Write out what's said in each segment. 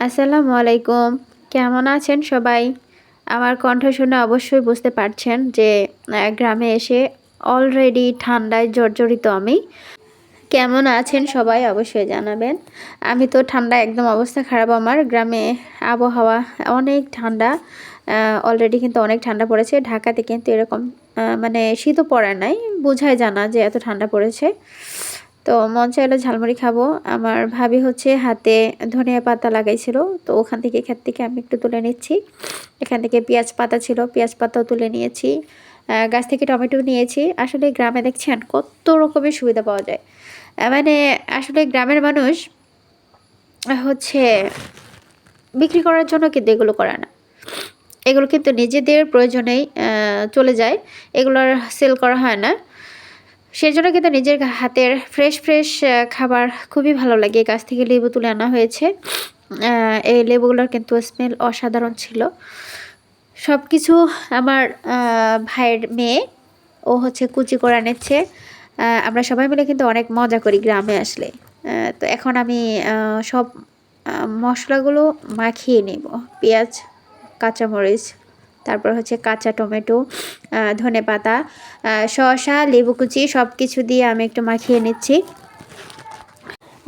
আসসালামু আলাইকুম। কেমন আছেন সবাই? আমার কণ্ঠ শুনে অবশ্যই বুঝতে পারছেন যে গ্রামে এসে অলরেডি ঠান্ডায় জর্জরিত আমি। কেমন আছেন সবাই অবশ্যই জানাবেন। আমি তো ঠান্ডায় একদম অবস্থা খারাপ আমার। গ্রামে আবহাওয়া অনেক ঠান্ডা। অলরেডি কিন্তু অনেক ঠান্ডা পড়েছে। ঢাকাতে কিন্তু এরকম মানে শীতও পড়ে নাই। বোঝাই যায় না যে এত ঠান্ডা পড়েছে। তো মন চাইলো ঝালমুড়ি খাবো। আমার ভাবি হচ্ছে হাতে ধনিয়া পাতা লাগাইছিল। তো ওখান থেকে ক্ষেত থেকে আমি একটু তুলে নিচ্ছি। এখান থেকে পেঁয়াজ পাতা ছিল, পেঁয়াজ পাতাও তুলে নিয়েছি। গাছ থেকে টমেটো নিয়েছি। আসলে গ্রামে দেখছেন কত রকমের সুবিধা পাওয়া যায়। মানে আসলে গ্রামের মানুষ হচ্ছে বিক্রি করার জন্য কিন্তু এগুলো করে না। এগুলো কিন্তু নিজেদের প্রয়োজনেই চলে যায়। এগুলোর সেল করা হয় না। সেজন্য কিন্তু নিজের হাতের ফ্রেশ খাবার খুবই ভালো লাগে। গাছ থেকে লেবু তুলে আনা হয়েছে। এই লেবুগুলোর কিন্তু স্মেল অসাধারণ ছিল। সবকিছু আমার ভাইয়ের মেয়ে ও হচ্ছে কুচি করে নিচ্ছে। আমরা সবাই মিলে কিন্তু অনেক মজা করি গ্রামে আসলে। তো এখন আমি সব মশলাগুলো মাখিয়ে নেব। পেঁয়াজ, কাঁচামরিচ, তারপর হচ্ছে কাঁচা টমেটো, ধনেপাতা, শসা, লেবু কুচি সব কিছু দিয়ে আমি একটু মাখিয়ে নিচ্ছি।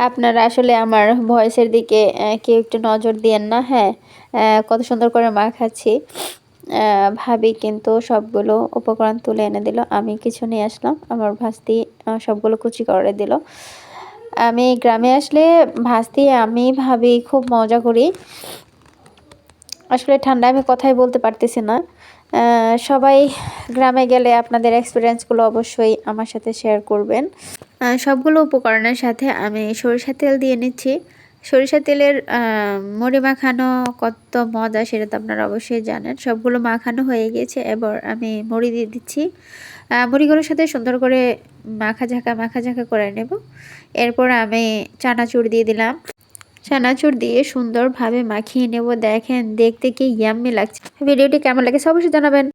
আপনারা আসলে আমার ভয়েসের দিকে কেউ একটু নজর দিয়েন না। হ্যাঁ, কত সুন্দর করে মাখাচ্ছি। ভাবি কিন্তু সবগুলো উপকরণ তুলে এনে দিল। আমি কিছু নিয়ে আসলাম। আমার ভাস্তি সবগুলো কুচি করে দিল। আমি গ্রামে আসলে ভাস্তি আমি ভাবি খুব মজা করি। আসলে ঠান্ডায় আমি কথাই বলতে পারতেছি না। সবাই গ্রামে গেলে আপনাদের এক্সপিরিয়েন্সগুলো অবশ্যই আমার সাথে শেয়ার করবেন। সবগুলো উপকরণের সাথে আমি সরিষার তেল দিয়ে নিচ্ছি। সরিষার তেলের মুড়ি মাখানো কত মজা সেটা তো আপনারা অবশ্যই জানেন। সবগুলো মাখানো হয়ে গিয়েছে। এবার আমি মুড়ি দিয়ে দিচ্ছি। মুড়িগুলোর সাথে সুন্দর করে মাখা ঝাঁকা করে নেব। এরপর আমি চানাচুর দিয়ে দিলাম। চানাচুর দিয়ে সুন্দরভাবে মাখিয়ে নেব। দেখেন দেখতে কি ইয়াম্মি লাগছে। ভিডিওটি কেমন লাগেছে অবশ্যই জানাবেন।